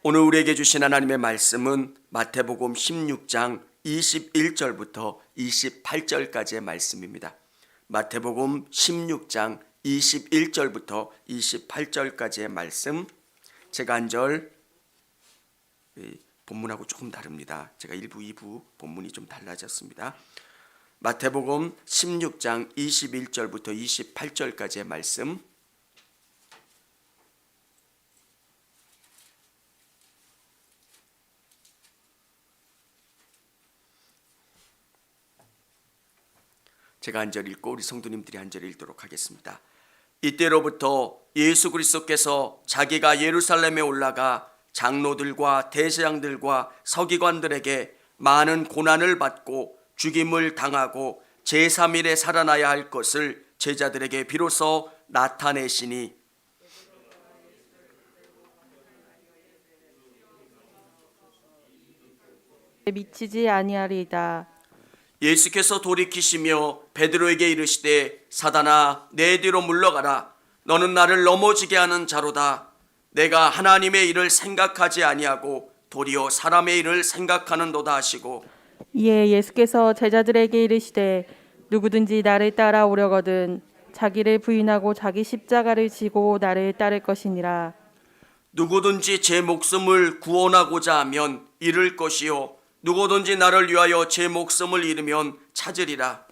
오늘 우리에게 주신 하나님의 말씀은 마태복음 16장 21절부터 28절까지의 말씀입니다. 마태복음 16장 21절부터 28절까지의 말씀, 제가 한 절, 본문하고 조금 다릅니다. 제가 1부, 2부 본문이 좀 달라졌습니다. 마태복음 16장 21절부터 28절까지의 말씀, 제가 한 절 읽고 우리 성도님들이 한 절 읽도록 하겠습니다. 이때로부터 예수 그리스도께서 자기가 예루살렘에 올라가 장로들과 대제장들과 서기관들에게 많은 고난을 받고 죽임을 당하고 제3일에 살아나야 할 것을 제자들에게 비로소 나타내시니 미치지 아니하리이다. 예수께서 돌이키시며 베드로에게 이르시되 사단아 내 뒤로 물러가라. 너는 나를 넘어지게 하는 자로다. 내가 하나님의 일을 생각하지 아니하고 도리어 사람의 일을 생각하는도다 하시고 이에 예수께서 제자들에게 이르시되 누구든지 나를 따라오려거든 자기를 부인하고 자기 십자가를 지고 나를 따를 것이니라. 누구든지 제 목숨을 구원하고자 하면 잃을 것이요 누구든지 나를 위하여 제 목숨을 잃으면 찾으리라.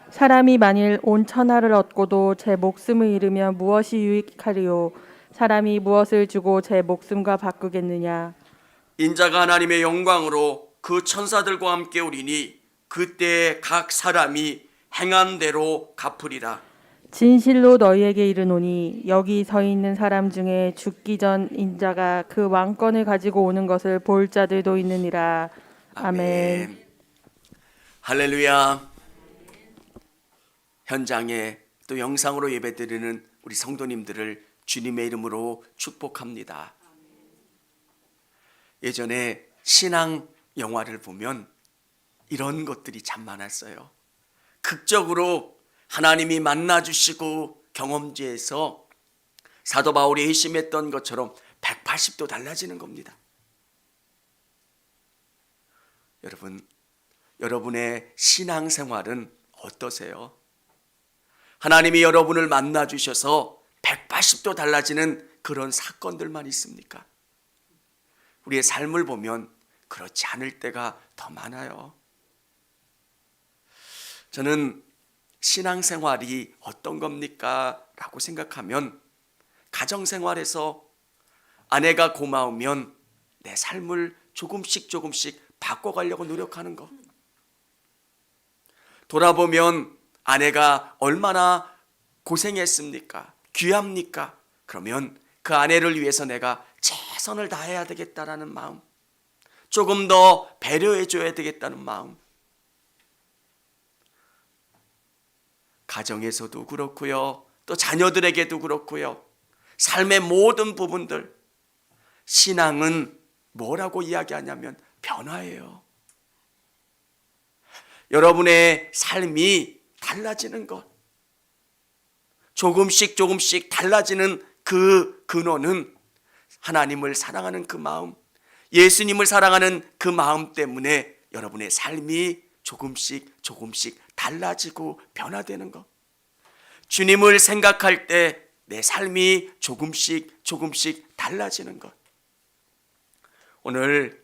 사람이 만일 온 천하를 얻고도 제 목숨을 잃으면 무엇이 유익하리요? 사람이 무엇을 주고 제 목숨과 바꾸겠느냐? 인자가 하나님의 영광으로 그 천사들과 함께 오리니 그때 각 사람이 행한 대로 갚으리라. 진실로 너희에게 이르노니 여기 서 있는 사람 중에 죽기 전 인자가 그 왕권을 가지고 오는 것을 볼 자들도 있느니라. 아멘. 할렐루야. 현장에 또 영상으로 예배드리는 우리 성도님들을 주님의 이름으로 축복합니다. 예전에 신앙 영화를 보면 이런 것들이 참 많았어요. 극적으로 하나님이 만나주시고 경험지에서 사도 바울이 회심했던 것처럼 180도 달라지는 겁니다. 여러분의 신앙생활은 어떠세요? 하나님이 여러분을 만나주셔서 180도 달라지는 그런 사건들만 있습니까? 우리의 삶을 보면 그렇지 않을 때가 더 많아요. 저는 신앙생활이 어떤 겁니까? 라고 생각하면 가정생활에서 아내가 고마우면 내 삶을 조금씩 바꿔가려고 노력하는 것. 돌아보면 아내가 얼마나 고생했습니까? 귀합니까? 그러면 그 아내를 위해서 내가 최선을 다해야 되겠다라는 마음, 조금 더 배려해 줘야 되겠다는 마음, 가정에서도 그렇고요, 또 자녀들에게도 그렇고요, 삶의 모든 부분들. 신앙은 뭐라고 이야기하냐면 변화예요. 여러분의 삶이 달라지는 것, 조금씩 달라지는 그 근원은 하나님을 사랑하는 그 마음, 예수님을 사랑하는 그 마음 때문에 여러분의 삶이 조금씩 달라지고 변화되는 것. 주님을 생각할 때 내 삶이 조금씩 달라지는 것. 오늘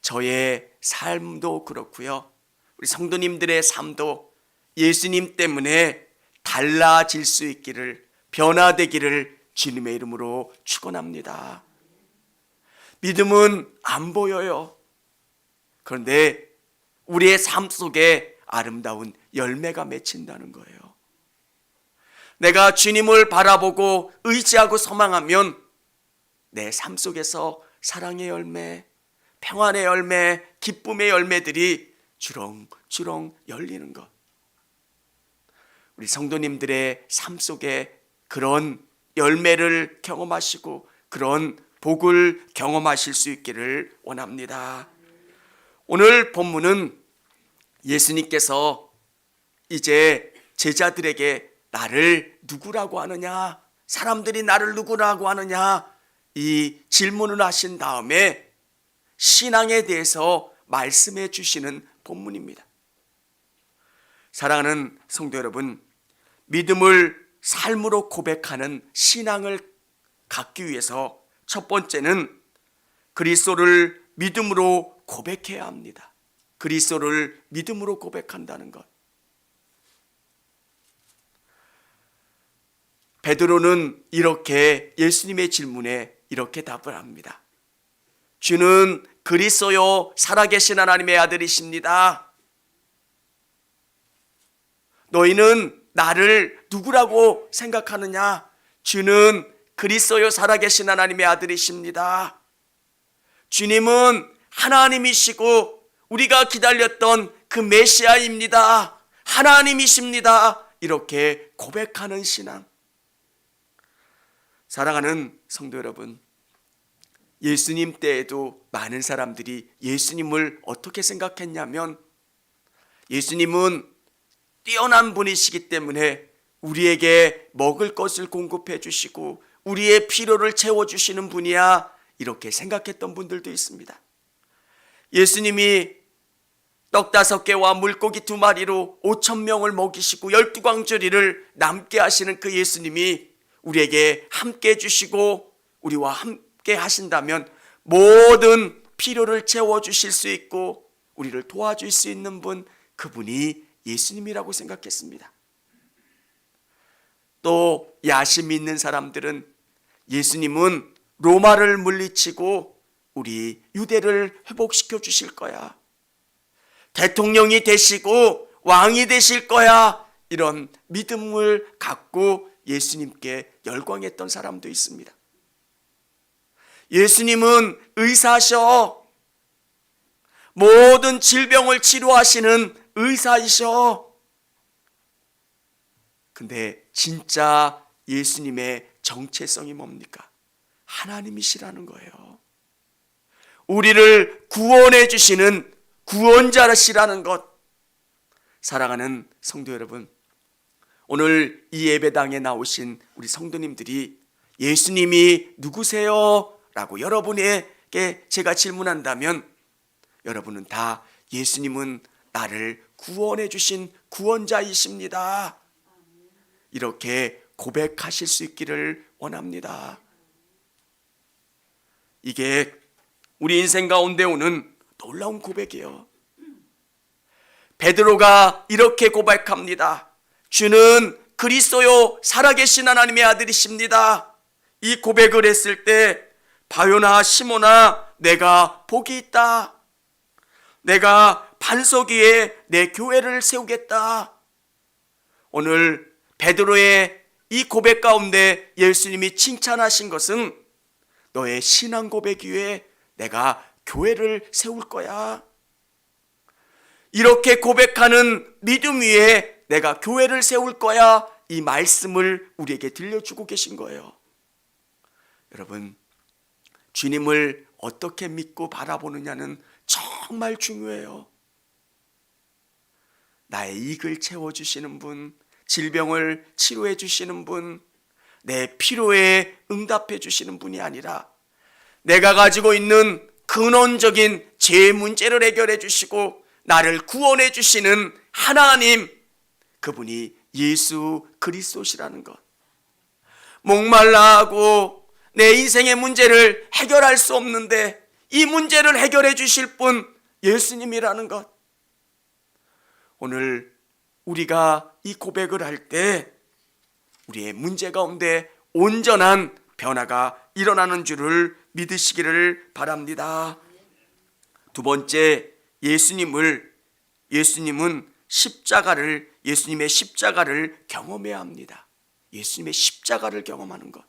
저의 삶도 그렇고요, 우리 성도님들의 삶도 예수님 때문에 달라질 수 있기를, 변화되기를 주님의 이름으로 축원합니다. 믿음은 안 보여요. 그런데 우리의 삶 속에 아름다운 열매가 맺힌다는 거예요. 내가 주님을 바라보고 의지하고 소망하면 내 삶 속에서 사랑의 열매, 평안의 열매, 기쁨의 열매들이 주렁주렁 열리는 것. 우리 성도님들의 삶 속에 그런 열매를 경험하시고 그런 복을 경험하실 수 있기를 원합니다. 오늘 본문은 예수님께서 이제 제자들에게 나를 누구라고 하느냐, 사람들이 나를 누구라고 하느냐, 이 질문을 하신 다음에 신앙에 대해서 말씀해 주시는 본문입니다. 사랑하는 성도 여러분, 믿음을 삶으로 고백하는 신앙을 갖기 위해서 첫 번째는 그리스도를 믿음으로 고백해야 합니다. 그리스도를 믿음으로 고백한다는 것. 베드로는 이렇게 예수님의 질문에 이렇게 답을 합니다. 주는 그리스도요 살아계신 하나님의 아들이십니다. 너희는 나를 누구라고 생각하느냐? 주는 그리스도요 살아계신 하나님의 아들이십니다. 주님은 하나님이시고 우리가 기다렸던 그 메시아입니다. 하나님이십니다. 이렇게 고백하는 신앙. 사랑하는 성도 여러분, 예수님 때에도 많은 사람들이 예수님을 어떻게 생각했냐면, 예수님은 뛰어난 분이시기 때문에 우리에게 먹을 것을 공급해 주시고 우리의 필요를 채워주시는 분이야, 이렇게 생각했던 분들도 있습니다. 예수님이 떡 5개와 물고기 2마리로 5,000명을 먹이시고 12광주리를 남게 하시는 그 예수님이 우리에게 함께 해주시고 우리와 함께 하신다면 모든 필요를 채워주실 수 있고 우리를 도와줄 수 있는 분, 그분이 예수님이라고 생각했습니다. 또 야심 있는 사람들은 예수님은 로마를 물리치고 우리 유대를 회복시켜 주실 거야, 대통령이 되시고 왕이 되실 거야, 이런 믿음을 갖고 예수님께 열광했던 사람도 있습니다. 예수님은 의사셔. 모든 질병을 치료하시는 의사이셔. 근데 진짜 예수님의 정체성이 뭡니까? 하나님이시라는 거예요. 우리를 구원해 주시는 구원자시라는 것. 사랑하는 성도 여러분, 오늘 이 예배당에 나오신 우리 성도님들이 예수님이 누구세요? 라고 여러분에게 제가 질문한다면 여러분은 다 예수님은 나를 구원해 주신 구원자이십니다, 이렇게 고백하실 수 있기를 원합니다. 이게 우리 인생 가운데 오는 놀라운 고백이에요. 베드로가 이렇게 고백합니다. 주는 그리스도요 살아계신 하나님의 아들이십니다. 이 고백을 했을 때 바요나 시몬아, 내가 복이 있다. 내가 반석 위에 내 교회를 세우겠다. 오늘 베드로의 이 고백 가운데 예수님이 칭찬하신 것은 너의 신앙 고백 위에 내가 교회를 세울 거야. 이렇게 고백하는 믿음 위에 내가 교회를 세울 거야, 이 말씀을 우리에게 들려주고 계신 거예요. 여러분, 주님을 어떻게 믿고 바라보느냐는 정말 중요해요. 나의 이익을 채워주시는 분, 질병을 치료해 주시는 분, 내 필요에 응답해 주시는 분이 아니라 내가 가지고 있는 근원적인 제 문제를 해결해 주시고 나를 구원해 주시는 하나님, 그분이 예수 그리스도시라는 것. 목말라 하고 내 인생의 문제를 해결할 수 없는데 이 문제를 해결해 주실 분 예수님이라는 것. 오늘 우리가 이 고백을 할 때 우리의 문제 가운데 온전한 변화가 일어나는 줄을 믿으시기를 바랍니다. 두 번째, 예수님은 예수님의 십자가를 경험해야 합니다. 예수님의 십자가를 경험하는 것.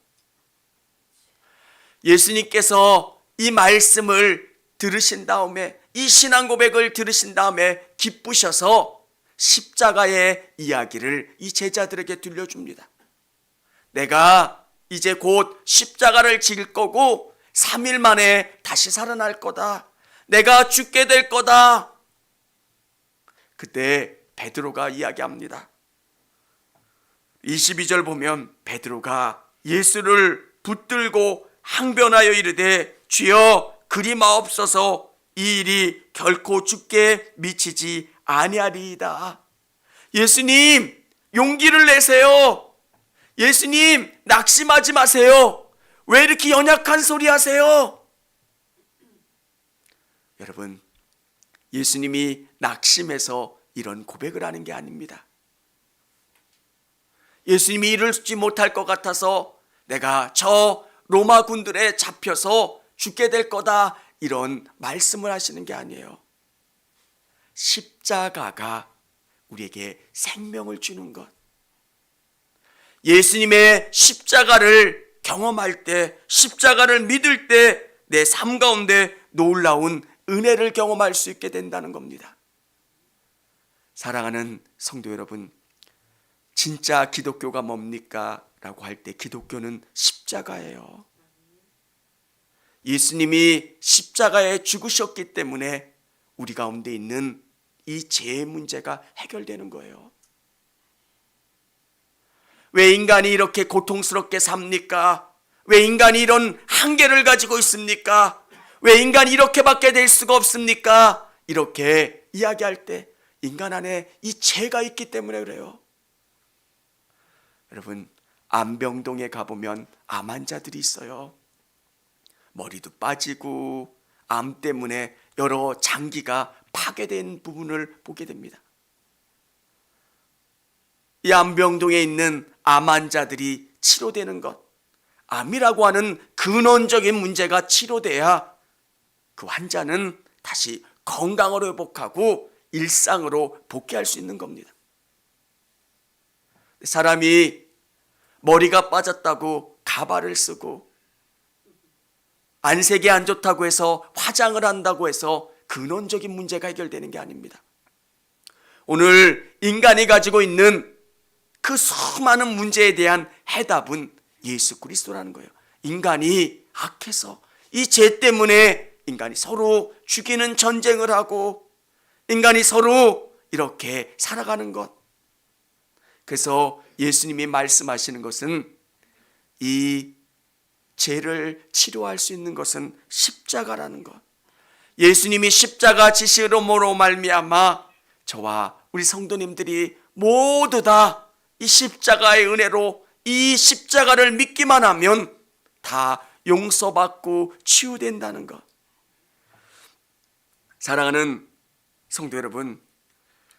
예수님께서 이 말씀을 들으신 다음에, 이 신앙 고백을 들으신 다음에 기쁘셔서 십자가의 이야기를 이 제자들에게 들려줍니다. 내가 이제 곧 십자가를 질 거고 3일 만에 다시 살아날 거다. 내가 죽게 될 거다. 그때 베드로가 이야기합니다. 22절 보면 베드로가 예수를 붙들고 항변하여 이르되 주여 그리 마옵소서. 이 일이 결코 주께 미치지 아니하리이다. 예수님, 용기를 내세요. 예수님, 낙심하지 마세요. 왜 이렇게 연약한 소리 하세요? 여러분, 예수님이 낙심해서 이런 고백을 하는 게 아닙니다. 예수님이 이루지 못할 것 같아서 내가 저 로마 군들에 잡혀서 죽게 될 거다, 이런 말씀을 하시는 게 아니에요. 십자가가 우리에게 생명을 주는 것. 예수님의 십자가를 경험할 때, 십자가를 믿을 때 내 삶 가운데 놀라운 은혜를 경험할 수 있게 된다는 겁니다. 사랑하는 성도 여러분, 진짜 기독교가 뭡니까? 라고 할 때 기독교는 십자가예요. 예수님이 십자가에 죽으셨기 때문에 우리 가운데 있는 이 죄의 문제가 해결되는 거예요. 왜 인간이 이렇게 고통스럽게 삽니까? 왜 인간이 이런 한계를 가지고 있습니까? 왜 인간이 이렇게밖에 될 수가 없습니까? 이렇게 이야기할 때 인간 안에 이 죄가 있기 때문에 그래요. 여러분, 안병동에 가보면 암 환자들이 있어요. 머리도 빠지고 암 때문에 여러 장기가 파괴된 부분을 보게 됩니다. 이 안병동에 있는 암 환자들이 치료되는 것, 암이라고 하는 근원적인 문제가 치료돼야 그 환자는 다시 건강으로 회복하고 일상으로 복귀할 수 있는 겁니다. 사람이 머리가 빠졌다고 가발을 쓰고 안색이 안 좋다고 해서 화장을 한다고 해서 근원적인 문제가 해결되는 게 아닙니다. 오늘 인간이 가지고 있는 그 수많은 문제에 대한 해답은 예수 그리스도라는 거예요. 인간이 악해서 이 죄 때문에 인간이 서로 죽이는 전쟁을 하고 인간이 서로 이렇게 살아가는 것. 그래서 예수님이 말씀하시는 것은 이 죄를 치료할 수 있는 것은 십자가라는 것. 예수님이 십자가 지심으로 말미암아 저와 우리 성도님들이 모두 다 이 십자가의 은혜로 이 십자가를 믿기만 하면 다 용서받고 치유된다는 것. 사랑하는 성도 여러분,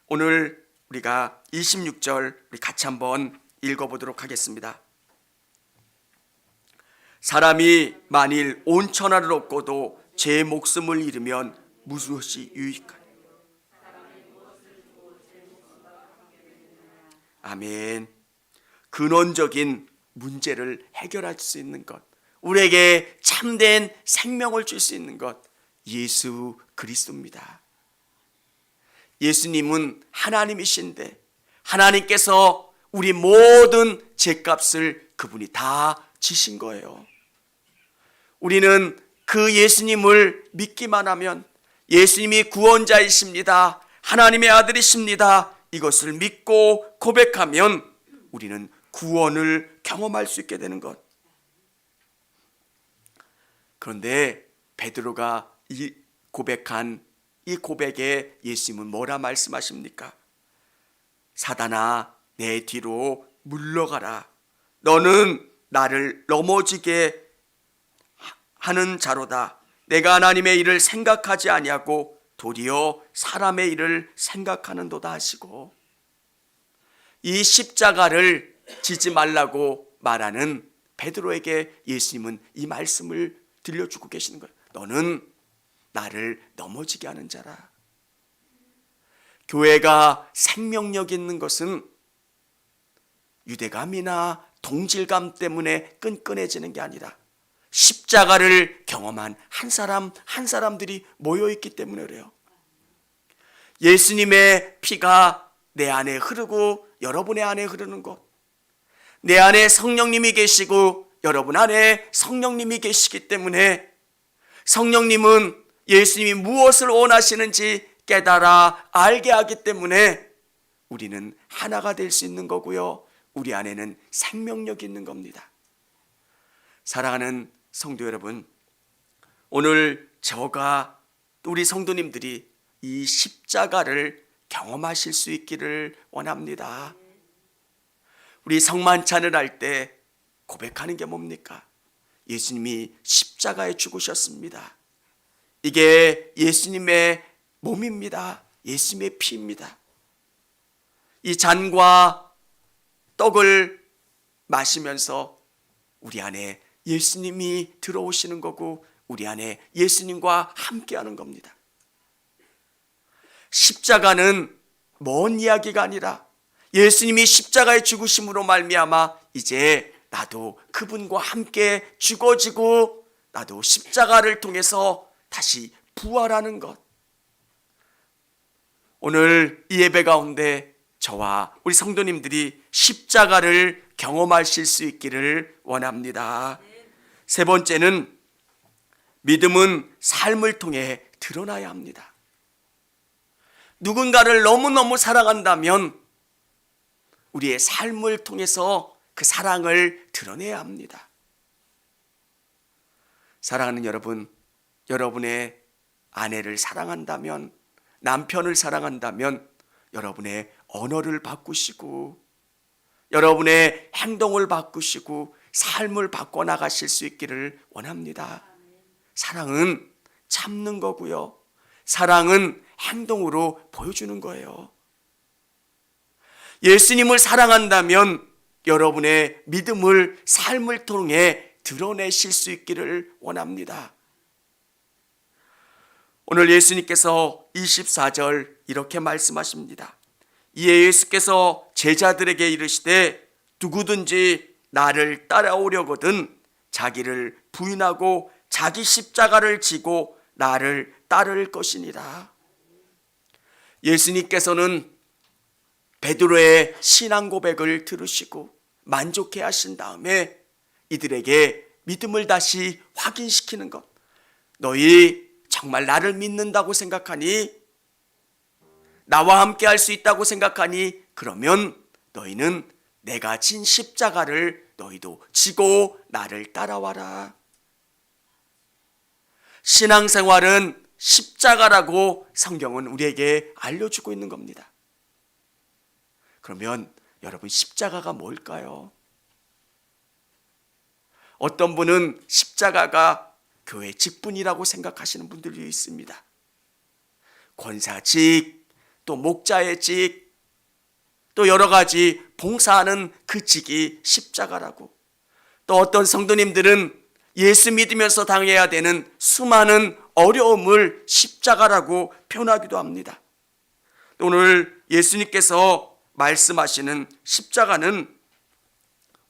오늘 우리가 26절 우리 같이 한번 읽어보도록 하겠습니다. 사람이 만일 온 천하를 얻고도 제 목숨을 잃으면 무엇이 유익하리? 아멘. 근원적인 문제를 해결할 수 있는 것, 우리에게 참된 생명을 줄 수 있는 것, 예수 그리스도입니다. 예수님은 하나님이신데 하나님께서 우리 모든 죄값을 그분이 다 지신 거예요. 우리는 그 예수님을 믿기만 하면 예수님이 구원자이십니다, 하나님의 아들이십니다, 이것을 믿고 고백하면 우리는 구원을 경험할 수 있게 되는 것. 그런데 베드로가 고백한 이 고백에 예수님은 뭐라 말씀하십니까? 사단아, 내 뒤로 물러가라. 너는 나를 넘어지게 하는 자로다. 내가 하나님의 일을 생각하지 아니하고 도리어 사람의 일을 생각하는도다 하시고, 이 십자가를 지지 말라고 말하는 베드로에게 예수님은 이 말씀을 들려주고 계시는 거예요. 너는 나를 넘어지게 하는 자라. 교회가 생명력 있는 것은 유대감이나 동질감 때문에 끈끈해지는 게 아니라 십자가를 경험한 한 사람 한 사람들이 모여있기 때문에 그래요. 예수님의 피가 내 안에 흐르고 여러분의 안에 흐르는 것, 내 안에 성령님이 계시고 여러분 안에 성령님이 계시기 때문에 성령님은 예수님이 무엇을 원하시는지 깨달아 알게 하기 때문에 우리는 하나가 될 수 있는 거고요, 우리 안에는 생명력이 있는 겁니다. 사랑하는 성도 여러분, 오늘 저가 또 우리 성도님들이 이 십자가를 경험하실 수 있기를 원합니다. 우리 성만찬을 할 때 고백하는 게 뭡니까? 예수님이 십자가에 죽으셨습니다. 이게 예수님의 몸입니다. 예수님의 피입니다. 이 잔과 떡을 마시면서 우리 안에 예수님이 들어오시는 거고 우리 안에 예수님과 함께하는 겁니다. 십자가는 먼 이야기가 아니라 예수님이 십자가에 죽으심으로 말미암아 이제 나도 그분과 함께 죽어지고 나도 십자가를 통해서 다시 부활하는 것. 오늘 이 예배 가운데 저와 우리 성도님들이 십자가를 경험하실 수 있기를 원합니다. 세 번째는 믿음은 삶을 통해 드러나야 합니다. 누군가를 너무너무 사랑한다면 우리의 삶을 통해서 그 사랑을 드러내야 합니다. 사랑하는 여러분, 여러분의 아내를 사랑한다면, 남편을 사랑한다면 여러분의 언어를 바꾸시고 여러분의 행동을 바꾸시고 삶을 바꿔나가실 수 있기를 원합니다. 사랑은 참는 거고요. 사랑은 행동으로 보여주는 거예요. 예수님을 사랑한다면 여러분의 믿음을 삶을 통해 드러내실 수 있기를 원합니다. 오늘 예수님께서 24절 이렇게 말씀하십니다. 이에 예수께서 제자들에게 이르시되 누구든지 나를 따라오려거든 자기를 부인하고 자기 십자가를 지고 나를 따를 것이니라. 예수님께서는 베드로의 신앙 고백을 들으시고 만족해 하신 다음에 이들에게 믿음을 다시 확인시키는 것. 너희 정말 나를 믿는다고 생각하니? 나와 함께 할 수 있다고 생각하니? 그러면 너희는 내가 진 십자가를 너희도 지고 나를 따라와라. 신앙생활은 십자가라고 성경은 우리에게 알려주고 있는 겁니다. 그러면 여러분, 십자가가 뭘까요? 어떤 분은 십자가가 교회 직분이라고 생각하시는 분들이 있습니다. 권사직, 또 목자의 직, 또 여러 가지 봉사하는 그 직이 십자가라고. 또 어떤 성도님들은 예수 믿으면서 당해야 되는 수많은 어려움을 십자가라고 표현하기도 합니다. 오늘 예수님께서 말씀하시는 십자가는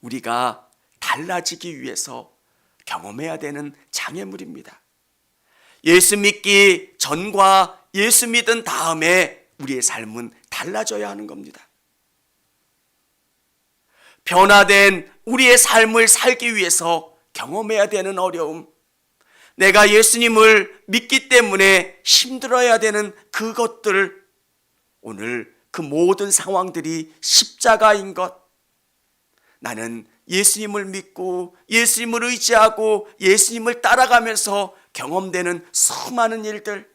우리가 달라지기 위해서 경험해야 되는 장애물입니다. 예수 믿기 전과 예수 믿은 다음에 우리의 삶은 달라져야 하는 겁니다. 변화된 우리의 삶을 살기 위해서 경험해야 되는 어려움, 내가 예수님을 믿기 때문에 힘들어야 되는 그것들, 오늘 그 모든 상황들이 십자가인 것. 나는 예수님을 믿고 예수님을 의지하고 예수님을 따라가면서 경험되는 수많은 일들.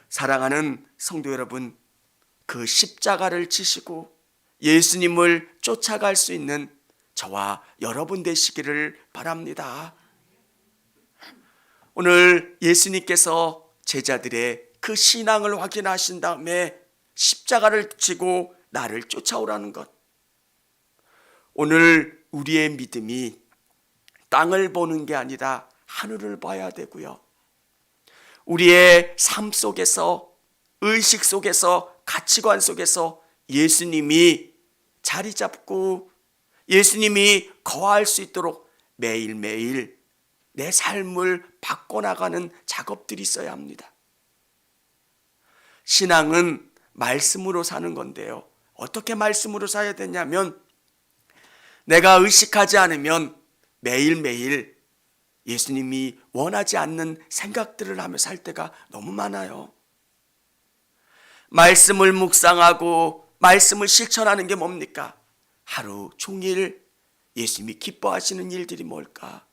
사랑하는 성도 여러분, 그 십자가를 지시고 예수님을 쫓아갈 수 있는 저와 여러분 되시기를 바랍니다. 오늘 예수님께서 제자들의 그 신앙을 확인하신 다음에 십자가를 지고 나를 쫓아오라는 것. 오늘 우리의 믿음이 땅을 보는 게 아니라 하늘을 봐야 되고요. 우리의 삶 속에서, 의식 속에서, 가치관 속에서 예수님이 자리 잡고 예수님이 거할 수 있도록 매일매일 내 삶을 바꿔나가는 작업들이 있어야 합니다. 신앙은 말씀으로 사는 건데요. 어떻게 말씀으로 살아야 되냐면 내가 의식하지 않으면 매일매일 예수님이 원하지 않는 생각들을 하며 살 때가 너무 많아요. 말씀을 묵상하고 말씀을 실천하는 게 뭡니까? 하루 종일 예수님이 기뻐하시는 일들이 뭘까?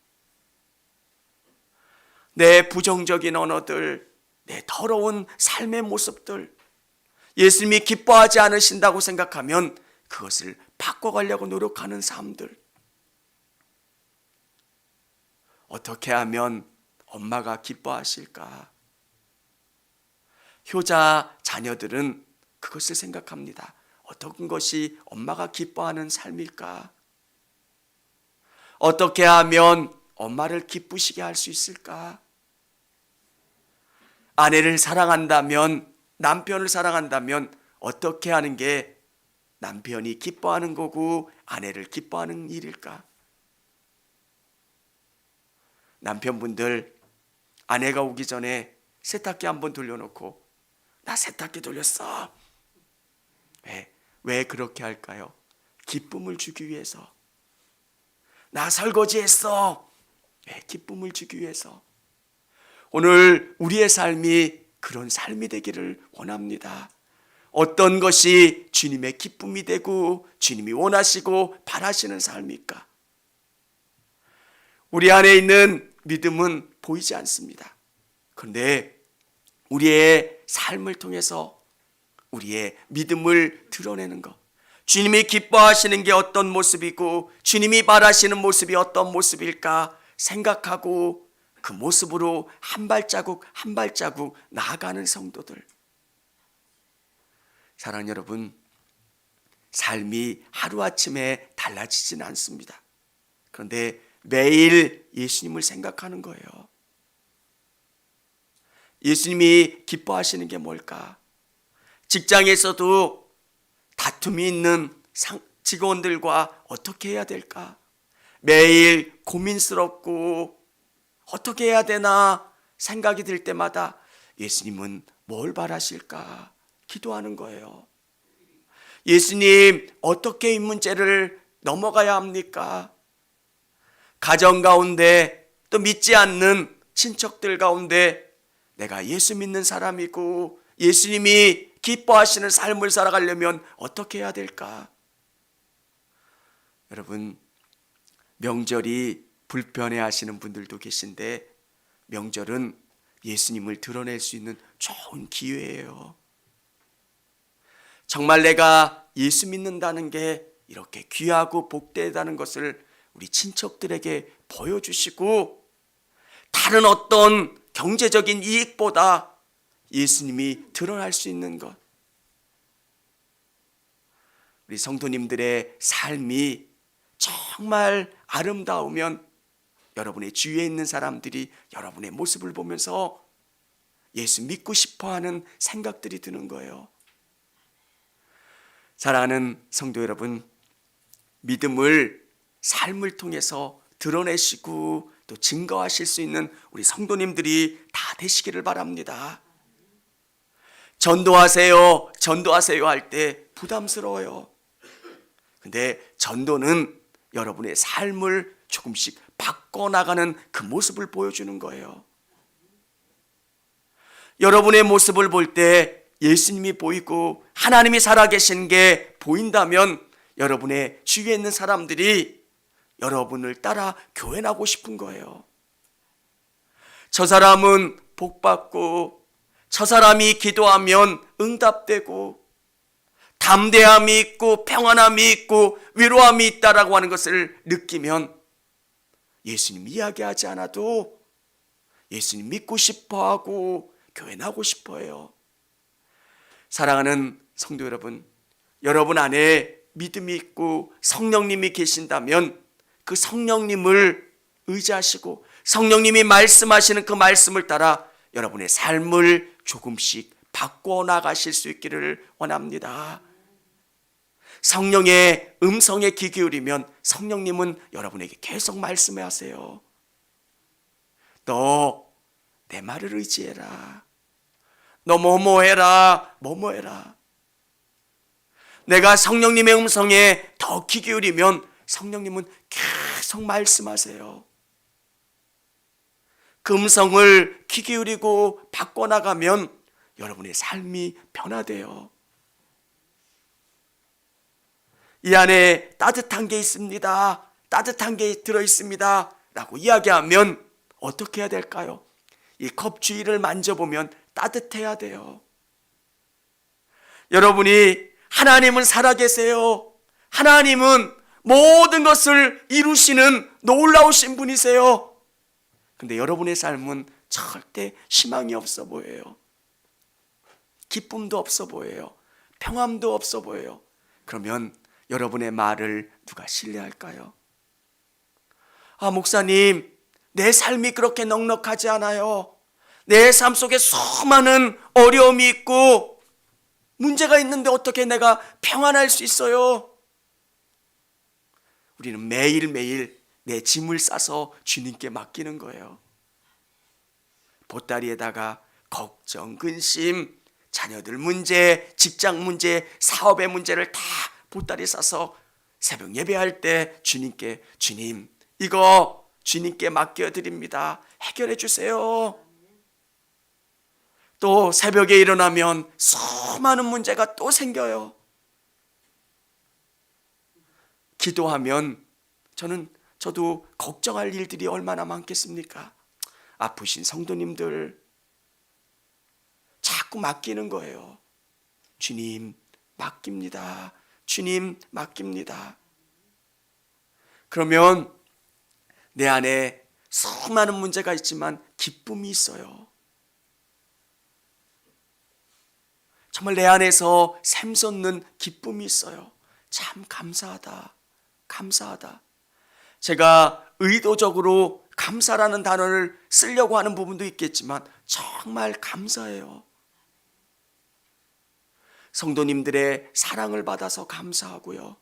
내 부정적인 언어들, 내 더러운 삶의 모습들, 예수님이 기뻐하지 않으신다고 생각하면 그것을 바꿔가려고 노력하는 삶들, 어떻게 하면 엄마가 기뻐하실까? 효자 자녀들은 그것을 생각합니다. 어떤 것이 엄마가 기뻐하는 삶일까? 어떻게 하면 엄마를 기쁘시게 할 수 있을까? 아내를 사랑한다면, 남편을 사랑한다면 어떻게 하는 게 남편이 기뻐하는 거고 아내를 기뻐하는 일일까? 남편분들, 아내가 오기 전에 세탁기 한번 돌려놓고 나 세탁기 돌렸어. 왜 그렇게 할까요? 기쁨을 주기 위해서. 나 설거지했어. 기쁨을 주기 위해서. 오늘 우리의 삶이 그런 삶이 되기를 원합니다. 어떤 것이 주님의 기쁨이 되고 주님이 원하시고 바라시는 삶일까? 우리 안에 있는 믿음은 보이지 않습니다. 그런데 우리의 삶을 통해서 우리의 믿음을 드러내는 것, 주님이 기뻐하시는 게 어떤 모습이고 주님이 바라시는 모습이 어떤 모습일까 생각하고 그 모습으로 한 발자국 한 발자국 나아가는 성도들. 사랑하는 여러분, 삶이 하루아침에 달라지지는 않습니다. 그런데 매일 예수님을 생각하는 거예요. 예수님이 기뻐하시는 게 뭘까? 직장에서도 다툼이 있는 직원들과 어떻게 해야 될까? 매일 고민스럽고 어떻게 해야 되나 생각이 들 때마다 예수님은 뭘 바라실까 기도하는 거예요. 예수님, 어떻게 이 문제를 넘어가야 합니까? 가정 가운데 또 믿지 않는 친척들 가운데 내가 예수 믿는 사람이고 예수님이 기뻐하시는 삶을 살아가려면 어떻게 해야 될까? 여러분, 명절이 불편해 하시는 분들도 계신데 명절은 예수님을 드러낼 수 있는 좋은 기회예요. 정말 내가 예수 믿는다는 게 이렇게 귀하고 복되다는 것을 우리 친척들에게 보여주시고 다른 어떤 경제적인 이익보다 예수님이 드러날 수 있는 것. 우리 성도님들의 삶이 정말 아름다우면 여러분의 주위에 있는 사람들이 여러분의 모습을 보면서 예수 믿고 싶어하는 생각들이 드는 거예요. 사랑하는 성도 여러분, 믿음을 삶을 통해서 드러내시고 또 증거하실 수 있는 우리 성도님들이 다 되시기를 바랍니다. 전도하세요 할 때 부담스러워요. 근데 전도는 여러분의 삶을 조금씩 바꿔나가는 그 모습을 보여주는 거예요. 여러분의 모습을 볼 때 예수님이 보이고 하나님이 살아계신 게 보인다면 여러분의 주위에 있는 사람들이 여러분을 따라 교회 나고 싶은 거예요. 저 사람은 복받고 저 사람이 기도하면 응답되고 담대함이 있고 평안함이 있고 위로함이 있다라고 하는 것을 느끼면 예수님 이야기하지 않아도 예수님 믿고 싶어하고 교회 나고 싶어해요. 사랑하는 성도 여러분, 여러분 안에 믿음이 있고 성령님이 계신다면 그 성령님을 의지하시고 성령님이 말씀하시는 그 말씀을 따라 여러분의 삶을 조금씩 바꿔나가실 수 있기를 원합니다. 성령의 음성에 귀 기울이면 성령님은 여러분에게 계속 말씀하세요. 너 내 말을 의지해라. 너 뭐뭐해라. 뭐뭐해라. 내가 성령님의 음성에 더 귀 기울이면 성령님은 계속 말씀하세요. 그 음성을 귀 기울이고 바꿔나가면 여러분의 삶이 변화돼요. 이 안에 따뜻한 게 있습니다. 따뜻한 게 들어있습니다. 라고 이야기하면 어떻게 해야 될까요? 이 컵 주위를 만져보면 따뜻해야 돼요. 여러분이 하나님은 살아계세요. 하나님은 모든 것을 이루시는 놀라우신 분이세요. 근데 여러분의 삶은 절대 희망이 없어 보여요. 기쁨도 없어 보여요. 평안도 없어 보여요. 그러면 여러분의 말을 누가 신뢰할까요? 아, 목사님, 내 삶이 그렇게 넉넉하지 않아요. 내 삶 속에 수많은 어려움이 있고 문제가 있는데 어떻게 내가 평안할 수 있어요? 우리는 매일매일 내 짐을 싸서 주님께 맡기는 거예요. 보따리에다가 걱정, 근심, 자녀들 문제, 직장 문제, 사업의 문제를 다 보따리 싸서 새벽 예배할 때 주님께, 주님, 이거 주님께 맡겨드립니다. 해결해 주세요. 또 새벽에 일어나면 수많은 문제가 또 생겨요. 기도하면 저도 걱정할 일들이 얼마나 많겠습니까? 아프신 성도님들 자꾸 맡기는 거예요. 주님 맡깁니다. 주님 맡깁니다. 그러면 내 안에 수많은 문제가 있지만 기쁨이 있어요. 정말 내 안에서 샘솟는 기쁨이 있어요. 참 감사하다. 감사하다. 제가 의도적으로 감사라는 단어를 쓰려고 하는 부분도 있겠지만 정말 감사해요. 성도님들의 사랑을 받아서 감사하고요.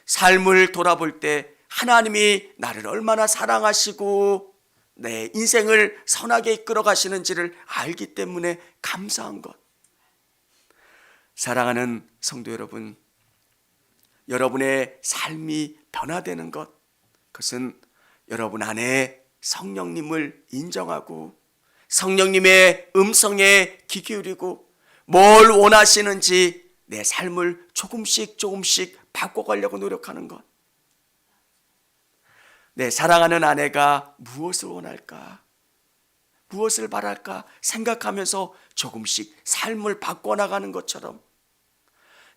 삶을 돌아볼 때 하나님이 나를 얼마나 사랑하시고 내 인생을 선하게 이끌어 가시는지를 알기 때문에 감사한 것. 사랑하는 성도 여러분, 여러분의 삶이 변화되는 것, 그것은 여러분 안에 성령님을 인정하고 성령님의 음성에 귀 기울이고 뭘 원하시는지 내 삶을 조금씩 바꿔가려고 노력하는 것. 내 사랑하는 아내가 무엇을 원할까? 무엇을 바랄까? 생각하면서 조금씩 삶을 바꿔나가는 것처럼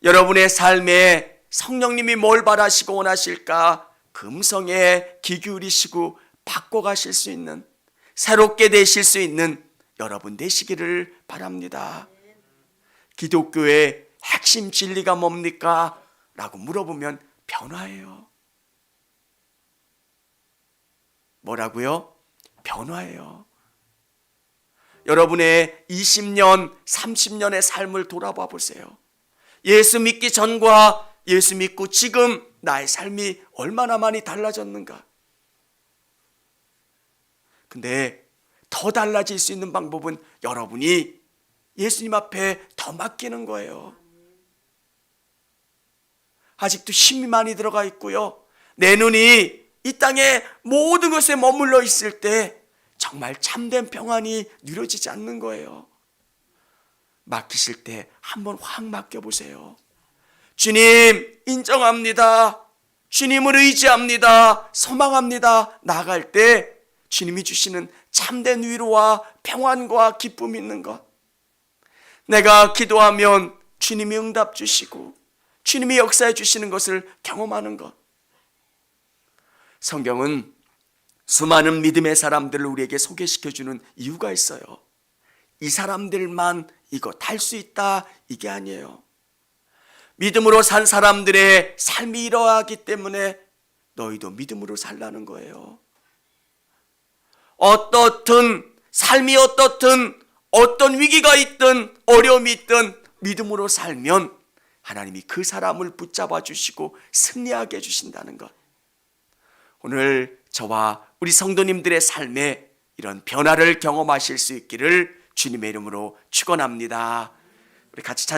여러분의 삶에 성령님이 뭘 바라시고 원하실까? 그 음성에 귀 기울이시고 바꿔가실 수 있는, 새롭게 되실 수 있는 여러분 되시기를 바랍니다. 기독교의 핵심 진리가 뭡니까? 라고 물어보면 변화예요. 뭐라고요? 변화예요. 여러분의 20년, 30년의 삶을 돌아봐 보세요. 예수 믿기 전과 예수 믿고 지금 나의 삶이 얼마나 많이 달라졌는가? 근데 더 달라질 수 있는 방법은 여러분이 예수님 앞에 더 맡기는 거예요. 아직도 힘이 많이 들어가 있고요. 내 눈이 이 땅에 모든 것에 머물러 있을 때 정말 참된 평안이 누려지지 않는 거예요. 맡기실 때 한번 확 맡겨보세요. 주님 인정합니다. 주님을 의지합니다. 소망합니다. 나아갈 때 주님이 주시는 참된 위로와 평안과 기쁨이 있는 것. 내가 기도하면 주님이 응답 주시고 주님이 역사해 주시는 것을 경험하는 것. 성경은 수많은 믿음의 사람들을 우리에게 소개시켜주는 이유가 있어요. 이 사람들만 이거 할 수 있다 이게 아니에요. 믿음으로 산 사람들의 삶이 이러하기 때문에 너희도 믿음으로 살라는 거예요. 어떻든 삶이 어떻든 어떤 위기가 있든 어려움이 있든 믿음으로 살면 하나님이 그 사람을 붙잡아 주시고 승리하게 해주신다는 것. 오늘 저와 우리 성도님들의 삶에 이런 변화를 경험하실 수 있기를 주님의 이름으로 축원합니다. 우리 같이